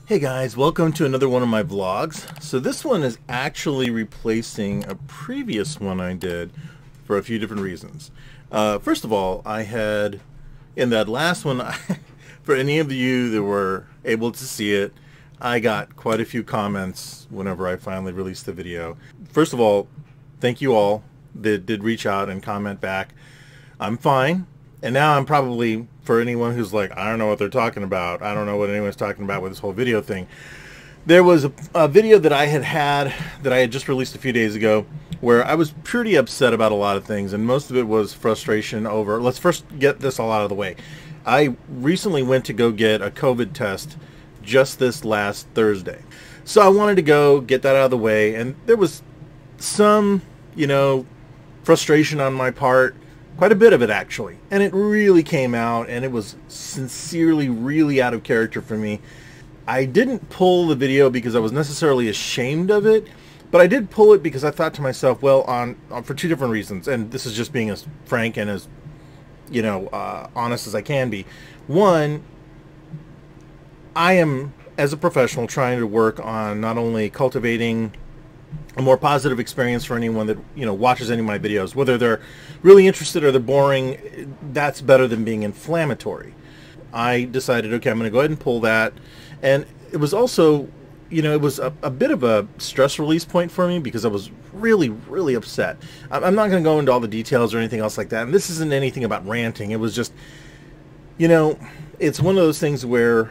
Hey guys, welcome to another one of my vlogs. So this one is actually replacing a previous one I did for a few different reasons. First of all, I had, in that last one, for any of you that were able to see it, I got quite a few comments whenever I finally released the video. First of all, thank you all that did reach out and comment back. I'm fine. And now I'm probably, for anyone who's like, I don't know what they're talking about, I don't know what anyone's talking about with this whole video thing. There was a video that I had just released a few days ago where I was pretty upset about a lot of things, and most of it was frustration over, let's first get this all out of the way. I recently went to go get a COVID test just this last Thursday. So I wanted to go get that out of the way, and there was some, frustration on my part. Quite a bit of it, actually. And it really came out, and it was sincerely really out of character for me. I didn't pull the video because I was necessarily ashamed of it, but I did pull it because I thought to myself, well, for two different reasons, and this is just being as frank and as, honest as I can be. One, I am, as a professional, trying to work on not only cultivating a more positive experience for anyone that watches any of my videos, whether they're really interested or they're boring. That's better than being inflammatory. I decided, okay, I'm going to go ahead and pull that, and it was also, it was a bit of a stress release point for me because I was really upset. I'm not going to go into all the details or anything else like that, and this isn't anything about ranting. It was just, it's one of those things where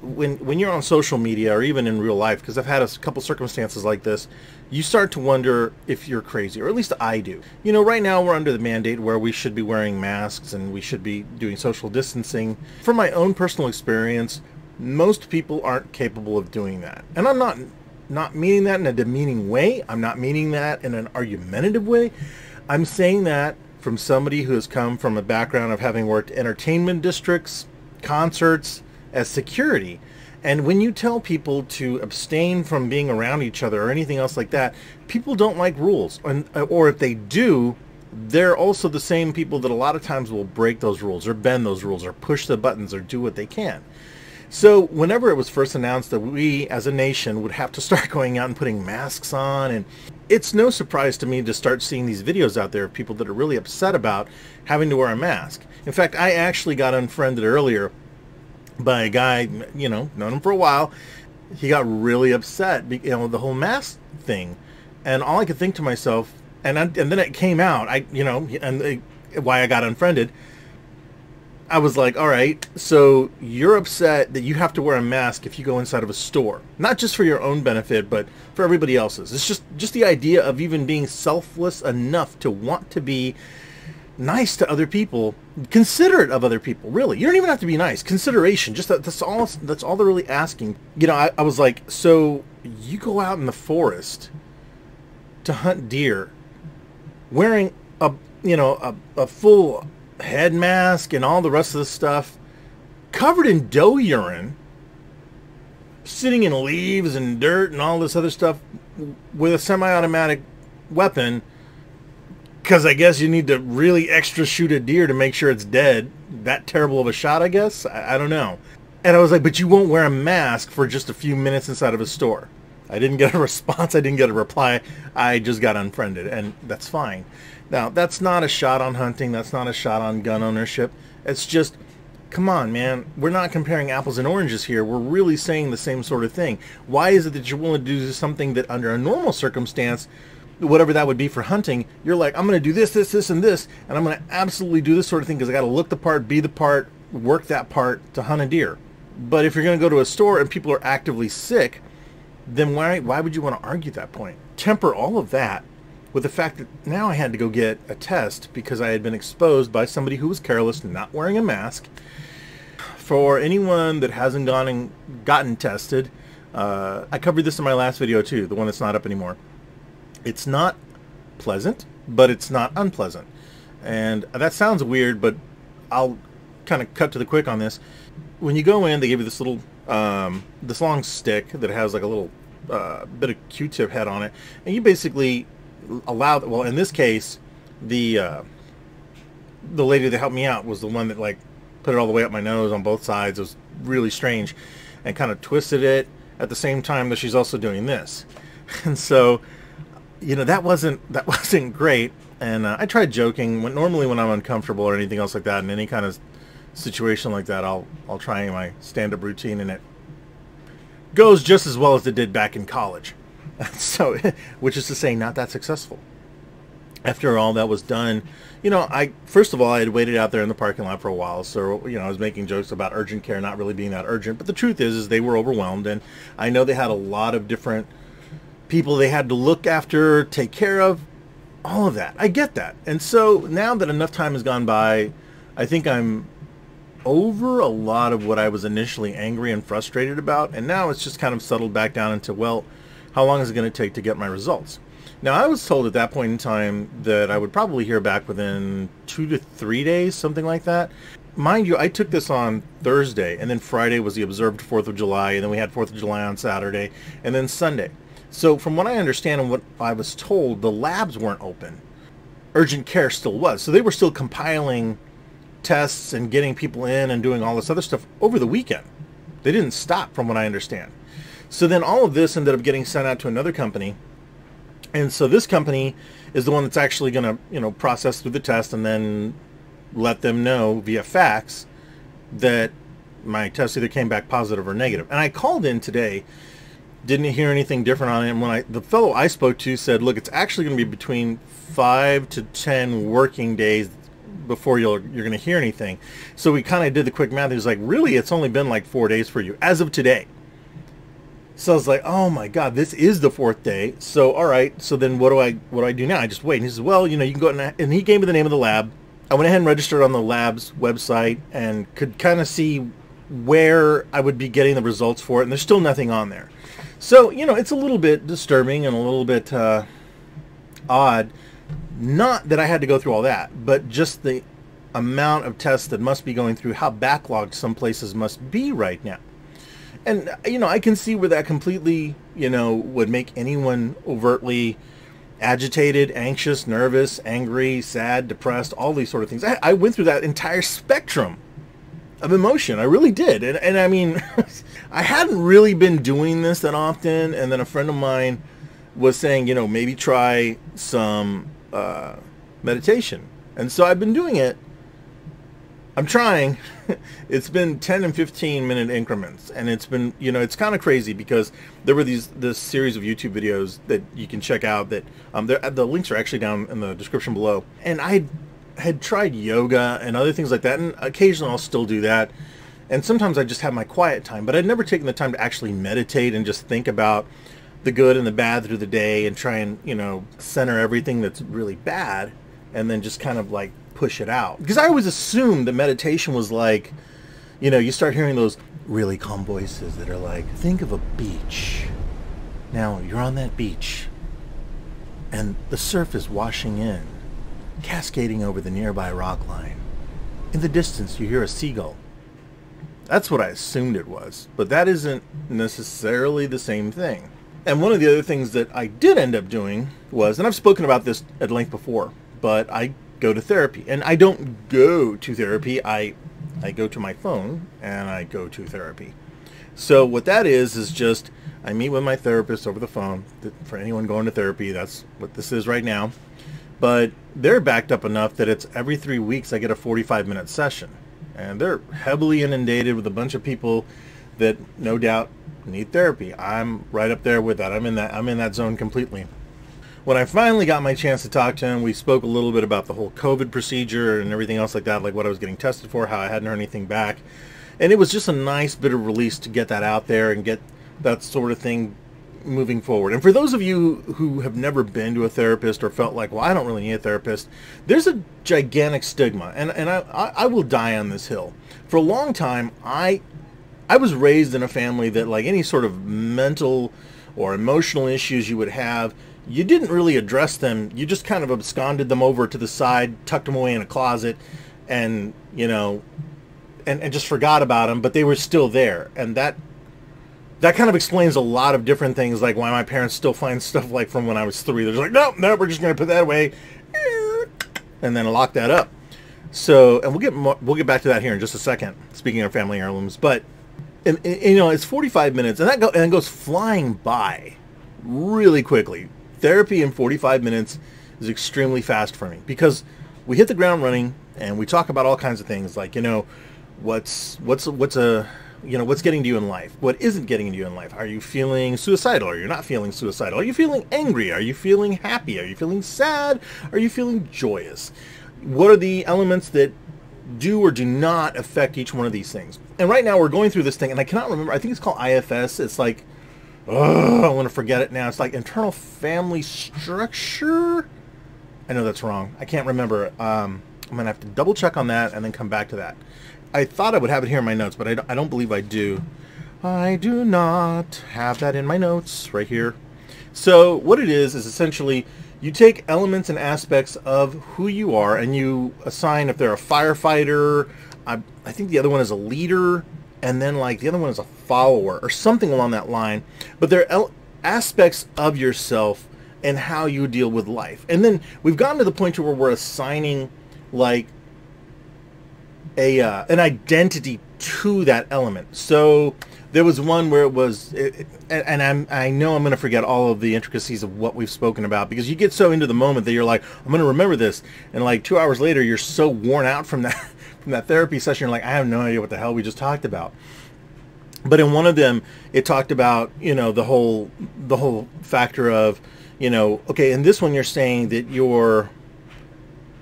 when you're on social media or even in real life, because I've had a couple circumstances like this, you start to wonder if you're crazy, or at least I do. Right now we're under the mandate where we should be wearing masks and we should be doing social distancing. From my own personal experience, most people aren't capable of doing that. And I'm not meaning that in a demeaning way. I'm not meaning that in an argumentative way. I'm saying that from somebody who has come from a background of having worked entertainment districts, concerts, as security. And when you tell people to abstain from being around each other or anything else like that, people don't like rules. Or if they do, they're also the same people that a lot of times will break those rules or bend those rules or push the buttons or do what they can. So whenever it was first announced that we as a nation would have to start going out and putting masks on, and it's no surprise to me to start seeing these videos out there of people that are really upset about having to wear a mask. In fact, I actually got unfriended earlier by a guy, known him for a while. He got really upset, the whole mask thing, and all I could think to myself, and then it came out, why I got unfriended. I was like, all right, so you're upset that you have to wear a mask if you go inside of a store, not just for your own benefit, but for everybody else's. It's just the idea of even being selfless enough to want to be nice to other people, considerate of other people. Really, you don't even have to be nice. Consideration, just that's all they're really asking. I was like, so you go out in the forest to hunt deer wearing a full head mask and all the rest of the stuff, covered in doe urine, sitting in leaves and dirt and all this other stuff, with a semi-automatic weapon, because I guess you need to really extra shoot a deer to make sure it's dead. That terrible of a shot, I guess? I don't know. And I was like, but you won't wear a mask for just a few minutes inside of a store. I didn't get a response. I didn't get a reply. I just got unfriended, and that's fine. Now, that's not a shot on hunting. That's not a shot on gun ownership. It's just, come on, man. We're not comparing apples and oranges here. We're really saying the same sort of thing. Why is it that you're willing to do something that under a normal circumstance, whatever that would be for hunting, you're like, I'm going to do this, and this, and I'm going to absolutely do this sort of thing because I got to look the part, be the part, work that part to hunt a deer. But if you're going to go to a store and people are actively sick, then why would you want to argue that point? Temper all of that with the fact that now I had to go get a test because I had been exposed by somebody who was careless, not wearing a mask. For anyone that hasn't gone and gotten tested, I covered this in my last video too, the one that's not up anymore. It's not pleasant, but it's not unpleasant. And that sounds weird, but I'll kind of cut to the quick on this. When you go in, they give you this little, this long stick that has like a little bit of Q-tip head on it. And you basically allow, well, in this case, the lady that helped me out was the one that like put it all the way up my nose on both sides. It was really strange. and kind of twisted it at the same time that she's also doing this. And so, you know, that wasn't great. And I tried joking. Normally when I'm uncomfortable or anything else like that, in any kind of situation like that, I'll try my stand-up routine, and it goes just as well as it did back in college. So, which is to say, not that successful. After all that was done, you know, first of all, I had waited out there in the parking lot for a while, so, you know, I was making jokes about urgent care not really being that urgent, but the truth is they were overwhelmed, and I know they had a lot of different people they had to look after, take care of, all of that. I get that. And so now that enough time has gone by, I think I'm over a lot of what I was initially angry and frustrated about, and now it's just kind of settled back down into, well, how long is it going to take to get my results? Now, I was told at that point in time that I would probably hear back within 2 to 3 days, something like that. Mind you, I took this on Thursday, and then Friday was the observed 4th of July, and then we had 4th of July on Saturday, and then Sunday. So from what I understand and what I was told, the labs weren't open. Urgent care still was. So they were still compiling tests and getting people in and doing all this other stuff over the weekend. They didn't stop, from what I understand. So then all of this ended up getting sent out to another company. And so this company is the one that's actually going to, you know, process through the test and then let them know via fax that my test either came back positive or negative. And I called in today, didn't hear anything different on it. And when the fellow I spoke to said, look, it's actually going to be between 5 to 10 working days before you're going to hear anything. So we kind of did the quick math. He was like, really, it's only been like 4 days for you as of today. So I was like, oh my God, this is the 4th day. So, all right. So then what do I do now? I just wait. And he says, well, you know, you can go ahead and he gave me the name of the lab. I went ahead and registered on the lab's website and could kind of see where I would be getting the results for it. And there's still nothing on there. So, you know, it's a little bit disturbing and a little bit odd. Not that I had to go through all that, but just the amount of tests that must be going through, how backlogged some places must be right now. And, you know, I can see where that completely, you know, would make anyone overtly agitated, anxious, nervous, angry, sad, depressed, all these sort of things. I went through that entire spectrum of emotion. I really did. And I mean, I hadn't really been doing this that often. And then a friend of mine was saying, you know, maybe try some meditation. And so I've been doing it. I'm trying. It's been 10 and 15 minute increments, and it's been, you know, it's kind of crazy because there were this series of YouTube videos that you can check out that the links are actually down in the description below. And I had tried yoga and other things like that, and occasionally I'll still do that. And sometimes I just have my quiet time, but I'd never taken the time to actually meditate and just think about the good and the bad through the day and try and, you know, center everything that's really bad and then just kind of like push it out. Because I always assumed that meditation was like, you know, you start hearing those really calm voices that are like, think of a beach. Now you're on that beach and the surf is washing in, cascading over the nearby rock line. In the distance you hear a seagull. That's what I assumed it was, but that isn't necessarily the same thing. And one of the other things that I did end up doing was, and I've spoken about this at length before, but I go to therapy. And I don't go to therapy. I go to my phone and I go to therapy. So what that is just I meet with my therapist over the phone. For anyone going to therapy, that's what this is right now. But they're backed up enough that it's every 3 weeks I get a 45-minute session. And they're heavily inundated with a bunch of people that no doubt need therapy. I'm right up there with that. I'm in that zone completely. When I finally got my chance to talk to him, we spoke a little bit about the whole COVID procedure and everything else like that, like what I was getting tested for, how I hadn't heard anything back. And it was just a nice bit of release to get that out there and get that sort of thing moving forward. And for those of you who have never been to a therapist or felt like, well, I don't really need a therapist, there's a gigantic stigma. And I will die on this hill. For a long time, I was raised in a family that, like any sort of mental or emotional issues you would have, you didn't really address them. You just kind of absconded them over to the side, tucked them away in a closet, and, you know, and just forgot about them, but they were still there. And that kind of explains a lot of different things, like why my parents still find stuff like from when I was 3. They're just like, no, we're just going to put that away, and then lock that up. So, and we'll get back to that here in just a second, speaking of family heirlooms. But and, you know, it's 45 minutes, and and it goes flying by really quickly. Therapy in 45 minutes is extremely fast for me because we hit the ground running and we talk about all kinds of things like, you know, what's getting to you in life, what isn't getting to you in life. Are you feeling suicidal? Are you not feeling suicidal? Are you feeling angry? Are you feeling happy? Are you feeling sad? Are you feeling joyous? What are the elements that do or do not affect each one of these things? And right now we're going through this thing, and I cannot remember. I think it's called IFS. It's like, I want to forget it now. It's like internal family structure. I know that's wrong. I can't remember. I'm going to have to double check on that and then come back to that. I thought I would have it here in my notes, but I don't believe I do. I do not have that in my notes right here. So what it is essentially you take elements and aspects of who you are and you assign if they're a firefighter, I think the other one is a leader, and then like the other one is a follower or something along that line. But they're aspects of yourself and how you deal with life. And then we've gotten to the point where we're assigning like an identity to that element. So there was one where it was, and I know I'm going to forget all of the intricacies of what we've spoken about because you get so into the moment that you're like, I'm going to remember this, and like 2 hours later you're so worn out from that therapy session, you're like, I have no idea what the hell we just talked about. But in one of them, it talked about, you know, the whole factor of, you know, okay, in this one you're saying that you're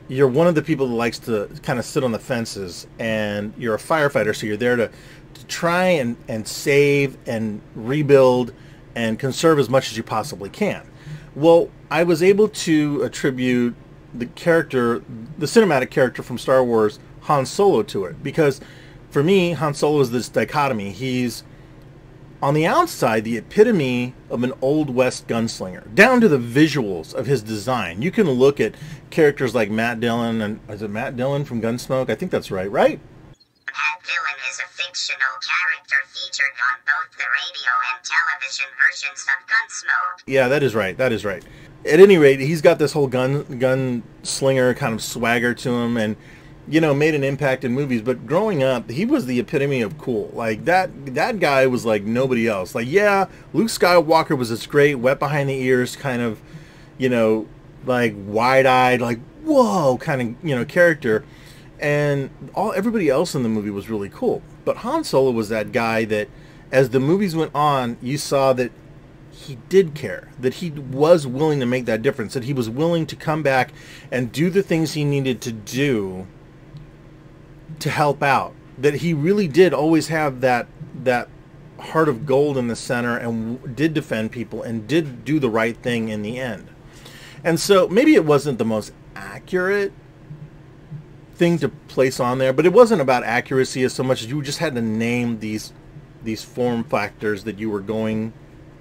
one of the people that likes to kind of sit on the fences, and you're a firefighter, so you're there to try and save and rebuild and conserve as much as you possibly can. Well, I was able to attribute the cinematic character from Star Wars, Han Solo, to it, because for me, Han Solo is this dichotomy. He's on the outside the epitome of an Old West gunslinger, down to the visuals of his design. You can look at characters like Matt Dillon, and is it Matt Dillon from Gunsmoke? I think that's right? Matt Dillon is a fictional character featured on both the radio and television versions of Gunsmoke. Yeah, that is right. That is right. At any rate, he's got this whole gunslinger kind of swagger to him, and you know, made an impact in movies. But growing up, he was the epitome of cool. Like that guy was like nobody else. Like, yeah, Luke Skywalker was this great, wet behind the ears kind of, you know, like wide-eyed, like whoa kind of, you know, character. And everybody else in the movie was really cool. But Han Solo was that guy that, as the movies went on, you saw that he did care, that he was willing to make that difference, that he was willing to come back and do the things he needed to do to help out, that he really did always have that heart of gold in the center and did defend people and did do the right thing in the end. And so maybe it wasn't the most accurate thing to place on there, but it wasn't about accuracy as so much as you just had to name these form factors that you were going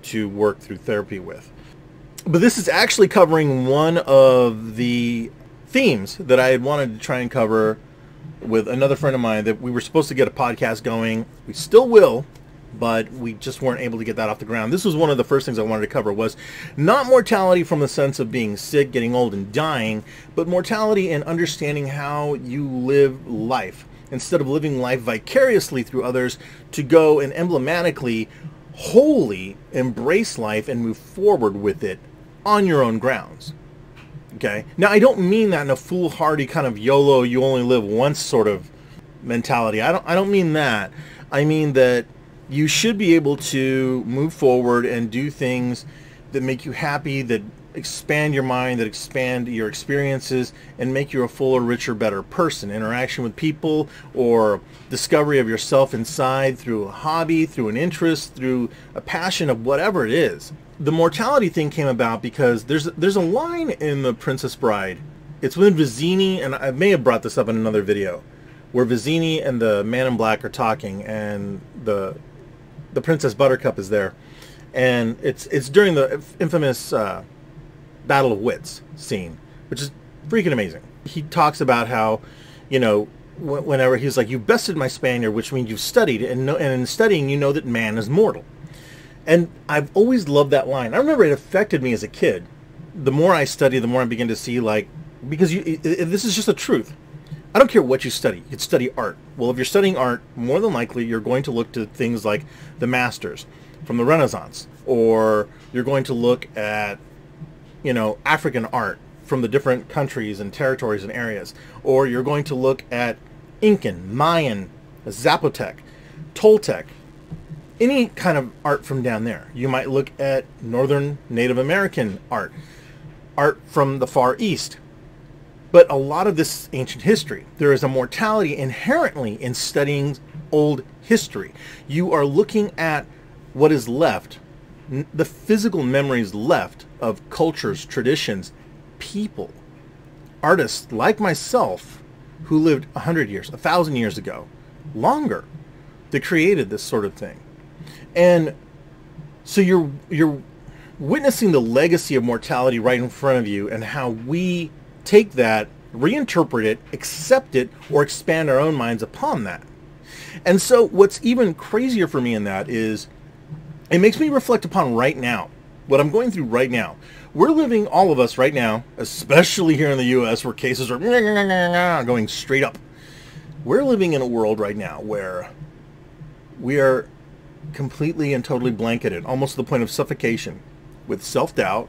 to work through therapy with. But this is actually covering one of the themes that I had wanted to try and cover with another friend of mine, that we were supposed to get a podcast going. We still will, but we just weren't able to get that off the ground. This was one of the first things I wanted to cover, was not mortality from the sense of being sick, getting old, and dying, but mortality and understanding how you live life. Instead of living life vicariously through others, to go and emblematically, wholly embrace life and move forward with it on your own grounds. Okay? Now, I don't mean that in a foolhardy kind of YOLO, you only live once sort of mentality. I don't mean that. I mean that you should be able to move forward and do things that make you happy, that expand your mind, that expand your experiences, and make you a fuller, richer, better person. Interaction with people, or discovery of yourself inside through a hobby, through an interest, through a passion of whatever it is. The mortality thing came about because there's a line in The Princess Bride. It's when Vizzini, and I may have brought this up in another video, where Vizzini and the Man in Black are talking, and the Princess Buttercup is there, and it's during the infamous Battle of Wits scene, which is freaking amazing. He talks about how, you know, whenever he's like, you've bested my Spaniard, which means you've studied, and in studying you know that man is mortal. And I've always loved that line. I remember it affected me as a kid. The more I study, the more I begin to see, like, because this is just a truth. I don't care what you study. You could study art. Well, if you're studying art, more than likely you're going to look to things like the masters from the Renaissance, or you're going to look at, African art from the different countries and territories and areas, or you're going to look at Incan, Mayan, Zapotec, Toltec, any kind of art from down there. You might look at Northern Native American art from the Far East. But a lot of this ancient history, there is a mortality inherently in studying old history. You are looking at what is left, the physical memories left of cultures, traditions, people, artists like myself who lived 100 years, 1,000 years ago, longer, that created this sort of thing. And so you're witnessing the legacy of mortality right in front of you, and how we take that, reinterpret it, accept it, or expand our own minds upon that. And so what's even crazier for me in that is it makes me reflect upon right now, what I'm going through right now. We're living, all of us right now, especially here in the U.S. where cases are going straight up. We're living in a world right now where we are completely and totally blanketed, almost to the point of suffocation, with self-doubt,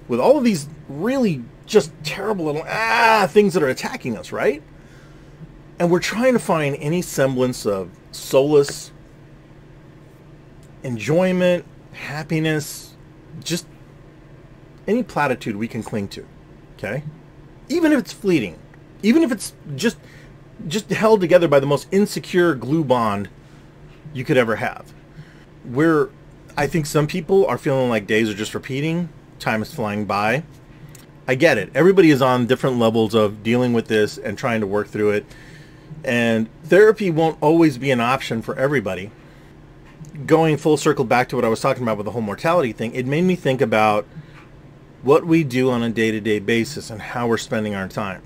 with all of these really just terrible little things that are attacking us, right? And we're trying to find any semblance of solace, enjoyment, happiness, just any platitude we can cling to, okay? Even if it's fleeting, even if it's just held together by the most insecure glue bond you could ever have. I think some people are feeling like days are just repeating, time is flying by. I get it. Everybody is on different levels of dealing with this and trying to work through it. And therapy won't always be an option for everybody. Going full circle back to what I was talking about with the whole mortality thing, it made me think about what we do on a day-to-day basis and how we're spending our time.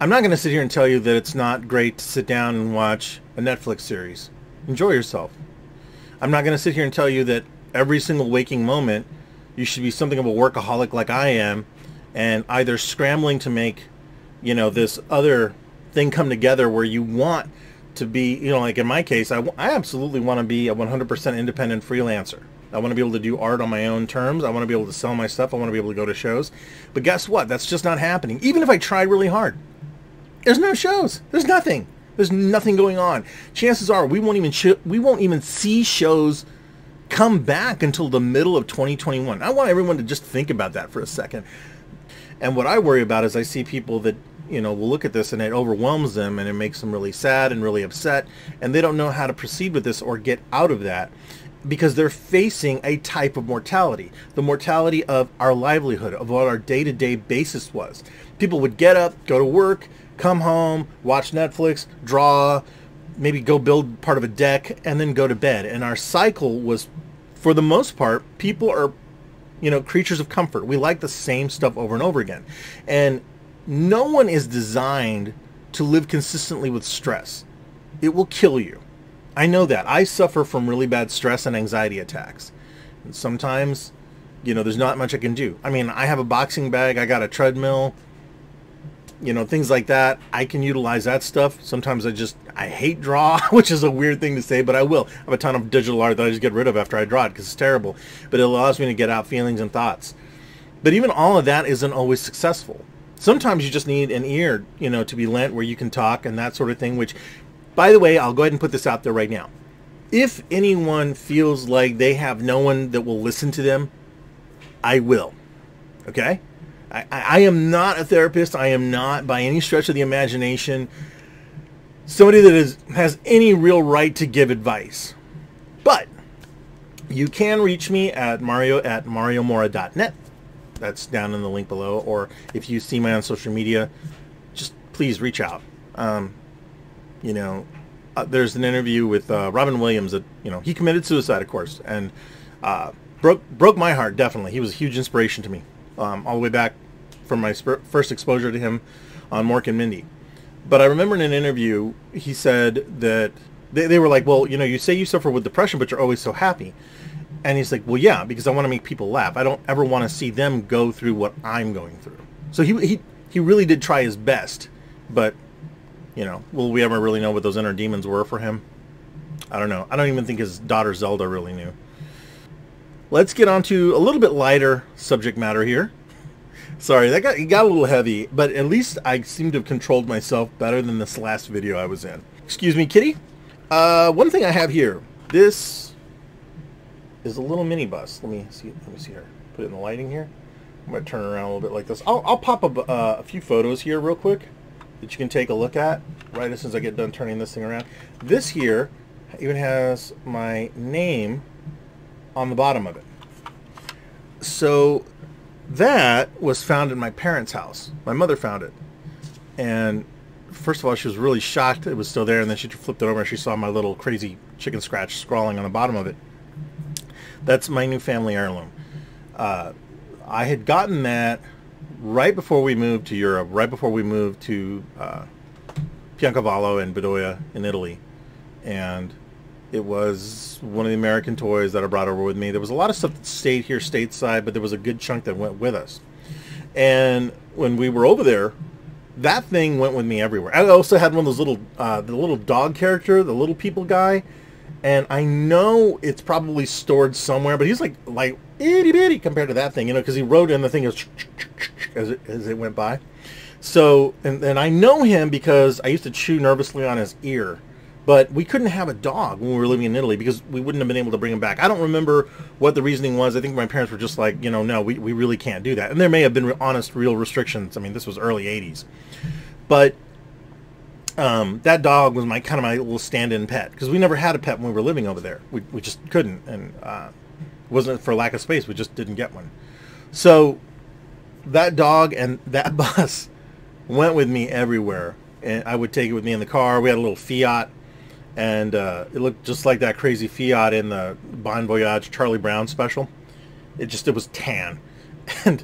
I'm not going to sit here and tell you that it's not great to sit down and watch a Netflix series. Enjoy yourself. I'm not going to sit here and tell you that every single waking moment you should be something of a workaholic like I am, and either scrambling to make, this other thing come together where you want to be, like in my case, I absolutely want to be a 100% independent freelancer. I want to be able to do art on my own terms. I want to be able to sell my stuff. I want to be able to go to shows. But guess what? That's just not happening. Even if I tried really hard, there's no shows. There's nothing. There's nothing going on. Chances are we won't even see shows come back until the middle of 2021. I want everyone to just think about that for a second. And what I worry about is I see people that, will look at this and it overwhelms them and it makes them really sad and really upset, and they don't know how to proceed with this or get out of that because they're facing a type of mortality, the mortality of our livelihood, of what our day-to-day basis was. People would get up, go to work, come home, watch Netflix, draw, maybe go build part of a deck, and then go to bed. And our cycle was, for the most part, people are, creatures of comfort. We like the same stuff over and over again. And no one is designed to live consistently with stress. It will kill you. I know that. I suffer from really bad stress and anxiety attacks. And sometimes, there's not much I can do. I mean, I have a boxing bag. I got a treadmill. Things like that. I can utilize that stuff. Sometimes I hate draw, which is a weird thing to say, but I will. I have a ton of digital art that I just get rid of after I draw it because it's terrible. But it allows me to get out feelings and thoughts. But even all of that isn't always successful. Sometimes you just need an ear, to be lent where you can talk and that sort of thing, which, by the way, I'll go ahead and put this out there right now. If anyone feels like they have no one that will listen to them, I will. Okay? I am not a therapist. I am not, by any stretch of the imagination, somebody that has any real right to give advice. But you can reach me at mario@mariomora.net. That's down in the link below. Or if you see me on social media, just please reach out. There's an interview with Robin Williams that, he committed suicide, of course, and broke my heart, definitely. He was a huge inspiration to me, all the way back from my first exposure to him on Mork and Mindy. But I remember in an interview, he said that they were like, well, you say you suffer with depression, but you're always so happy. And he's like, well, yeah, because I want to make people laugh. I don't ever want to see them go through what I'm going through. So he really did try his best, but You know, will we ever really know what those inner demons were for him? I don't know. I don't even think his daughter Zelda really knew. Let's get on to a little bit lighter subject matter here. Sorry, it got a little heavy, but at least I seem to have controlled myself better than this last video I was in. Excuse me, kitty. One thing I have here. This is a little mini bus. Let me see here. Put it in the lighting here. I'm going to turn it around a little bit like this. I'll pop up a few photos here real quick that you can take a look at right as soon as I get done turning this thing around. This here even has my name on the bottom of it. So that was found in my parents' house. My mother found it. And first of all, she was really shocked it was still there, and then she flipped it over and she saw my little crazy chicken scratch scrawling on the bottom of it. That's my new family heirloom. I had gotten that right before we moved to Europe, right before we moved to Piancavallo and Bedoya in Italy. And it was one of the American toys that I brought over with me. There was a lot of stuff that stayed here stateside, but there was a good chunk that went with us. And when we were over there, that thing went with me everywhere. I also had one of those little, the little dog character, the little people guy. And I know it's probably stored somewhere, but he's like itty bitty compared to that thing, you know, because he wrote in the thing as it went by. So, and I know him because I used to chew nervously on his ear. But we couldn't have a dog when we were living in Italy because we wouldn't have been able to bring him back. I don't remember what the reasoning was. I think my parents were just like, you know, no, we really can't do that. And there may have been honest, real restrictions. I mean, this was early 80s. But that dog was my little stand-in pet because we never had a pet when we were living over there. We just couldn't. And it wasn't for lack of space. We just didn't get one. So that dog and that bus went with me everywhere. And I would take it with me in the car. We had a little Fiat. And it looked just like that crazy Fiat in the Bon Voyage Charlie Brown special. It was tan. And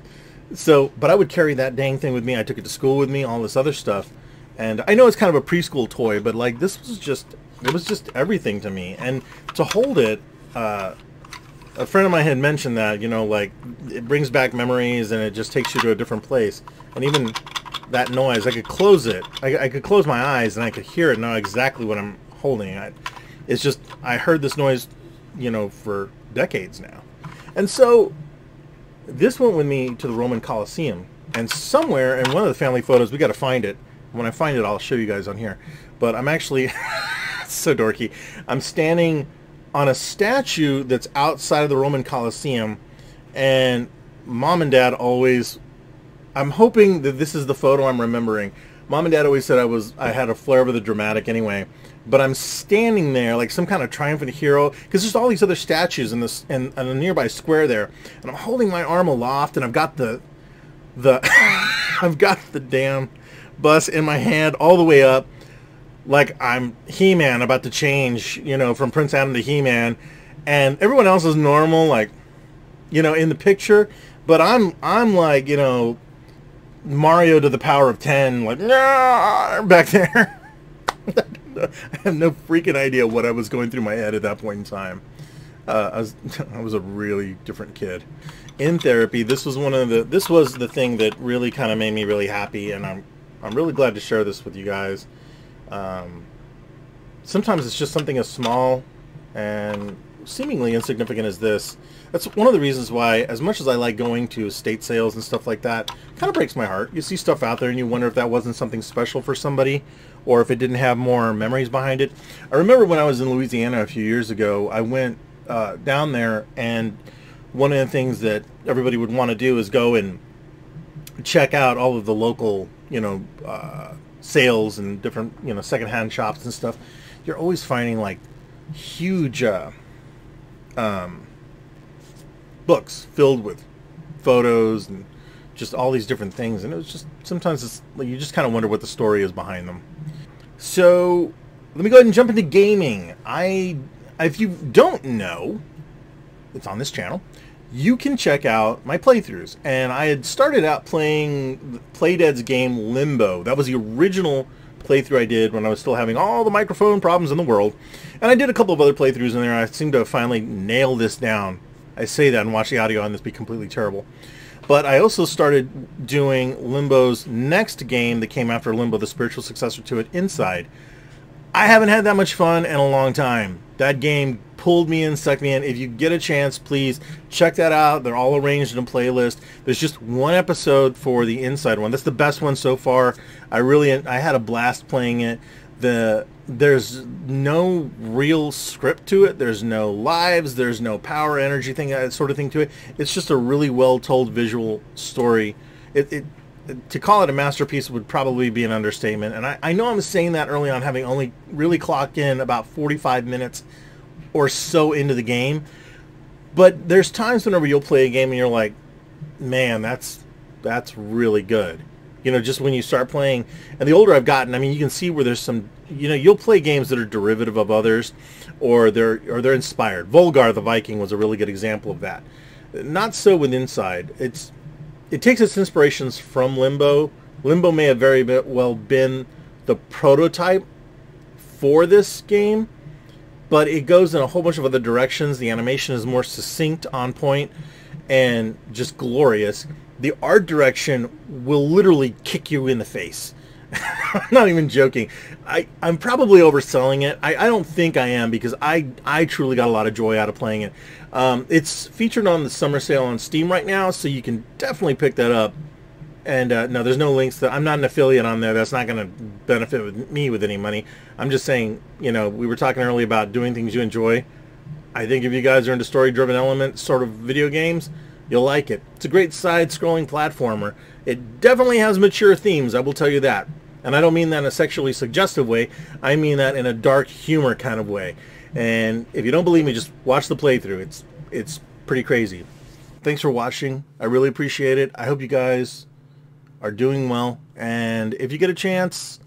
so, but I would carry that dang thing with me. I took it to school with me, all this other stuff. And I know it's kind of a preschool toy, but like this was just, it was just everything to me. And to hold it, a friend of mine had mentioned that, you know, like it brings back memories and it just takes you to a different place. And even that noise, I could close it. I could close my eyes and I could hear it and know exactly what I'm holding it. It's just, I heard this noise, you know, for decades now. And so this went with me to the Roman Colosseum, and somewhere in one of the family photos, we got to find it. When I find it, I'll show you guys on here. But I'm actually so dorky. I'm standing on a statue that's outside of the Roman Colosseum, and Mom and Dad always, I'm hoping that this is the photo I'm remembering. Mom and Dad always said I had a flair for the dramatic anyway. But I'm standing there like some kind of triumphant hero because there's all these other statues in this in a nearby square there, and I'm holding my arm aloft, and I've got the I've got the damn bus in my hand all the way up, like I'm He-Man about to change, you know, from Prince Adam to He-Man, and everyone else is normal, like, you know, in the picture, but I'm like, you know, Mario to the power of 10, like, nah, back there. I have no freaking idea what I was going through my head at that point in time. I was a really different kid. In therapy, this was the thing that really kind of made me really happy, and I'm really glad to share this with you guys. Sometimes it's just something as small and seemingly insignificant as this. That's one of the reasons why, as much as I like going to estate sales and stuff like that, it kind of breaks my heart. You see stuff out there and you wonder if that wasn't something special for somebody, or if it didn't have more memories behind it. I remember when I was in Louisiana a few years ago, I went down there, and one of the things that everybody would want to do is go and check out all of the local, you know, sales and different, you know, secondhand shops and stuff. You're always finding like huge books filled with photos and just all these different things, and it was just, sometimes it's like you just kind of wonder what the story is behind them. So let me go ahead and jump into gaming. If you don't know, it's on this channel, you can check out my playthroughs, and I had started out playing Playdead's game Limbo. That was the original playthrough I did when I was still having all the microphone problems in the world, and I did a couple of other playthroughs in there. I seem to have finally nailed this down. I say that and watch the audio on this be completely terrible. But I also started doing Limbo's next game that came after Limbo, the spiritual successor to it, Inside. I haven't had that much fun in a long time. That game pulled me in, sucked me in. If you get a chance, please check that out. They're all arranged in a playlist. There's just one episode for the Inside one. That's the best one so far. I had a blast playing it. There's no real script to it. There's no lives. There's no power, energy thing, that sort of thing to it. It's just a really well told visual story. To call it a masterpiece would probably be an understatement. And I know I'm saying that early on, having only really clocked in about 45 minutes or so into the game. But there's times whenever you'll play a game and you're like, man, that's really good. You know, just when you start playing. And the older I've gotten, I mean, you can see where there's some, you know, you'll play games that are derivative of others, or they're inspired. Volgar the Viking was a really good example of that. Not so with Inside. It takes its inspirations from Limbo. Limbo may have very well been the prototype for this game, but it goes in a whole bunch of other directions. The animation is more succinct, on point, and just glorious. The art direction will literally kick you in the face. I'm not even joking. I'm probably overselling it. I don't think I am, because I truly got a lot of joy out of playing it. It's featured on the summer sale on Steam right now, so you can definitely pick that up. And no, there's no links. I'm not an affiliate on there. That's not going to benefit me with any money. I'm just saying, you know, we were talking earlier about doing things you enjoy. I think if you guys are into story-driven element sort of video games, you'll like it. It's a great side-scrolling platformer. It definitely has mature themes, I will tell you that. And I don't mean that in a sexually suggestive way. I mean that in a dark humor kind of way. And if you don't believe me, just watch the playthrough. It's pretty crazy. Thanks for watching. I really appreciate it. I hope you guys are doing well. And if you get a chance,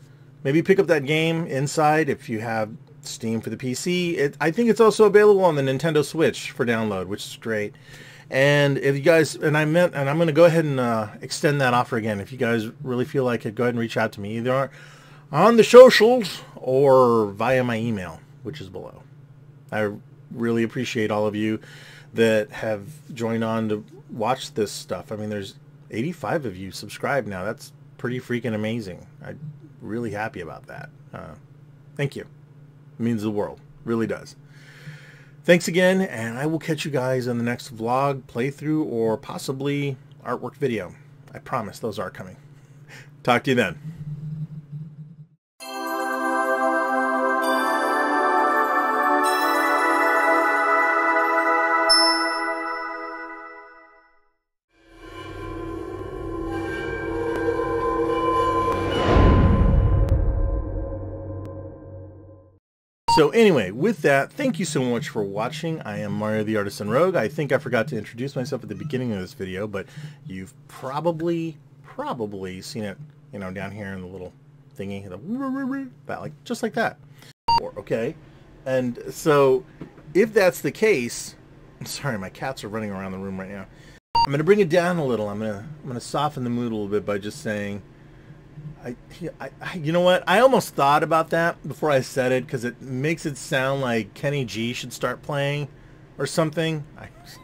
maybe pick up that game, Inside, if you have Steam for the PC. I think it's also available on the Nintendo Switch for download, which is great. And if you guys, and I'm going to go ahead and extend that offer again. If you guys really feel like it, go ahead and reach out to me, either on the socials or via my email, which is below. I really appreciate all of you that have joined on to watch this stuff. I mean, there's 85 of you subscribed now. That's pretty freaking amazing. I'm really happy about that. Thank you. It means the world. Really does. Thanks again, and I will catch you guys in the next vlog, playthrough, or possibly artwork video. I promise those are coming. Talk to you then. So anyway, with that, thank you so much for watching. I am Mario the Artisan Rogue. I think I forgot to introduce myself at the beginning of this video, but you've probably seen it, you know, down here in the little thingy, just like that. Okay, and so if that's the case, I'm sorry, my cats are running around the room right now. I'm going to bring it down a little. I'm going to soften the mood a little bit by just saying, you know what? I almost thought about that before I said it, because it makes it sound like Kenny G should start playing or something.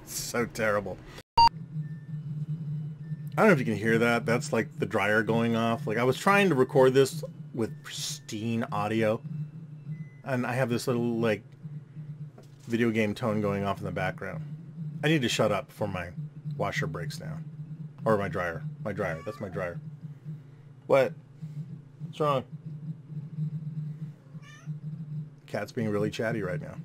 It's so terrible. I don't know if you can hear that. That's like the dryer going off. Like, I was trying to record this with pristine audio, and I have this little, like, video game tone going off in the background. I need to shut up before my washer breaks down. Or my dryer. My dryer. That's my dryer. What? What's wrong? Cat's being really chatty right now.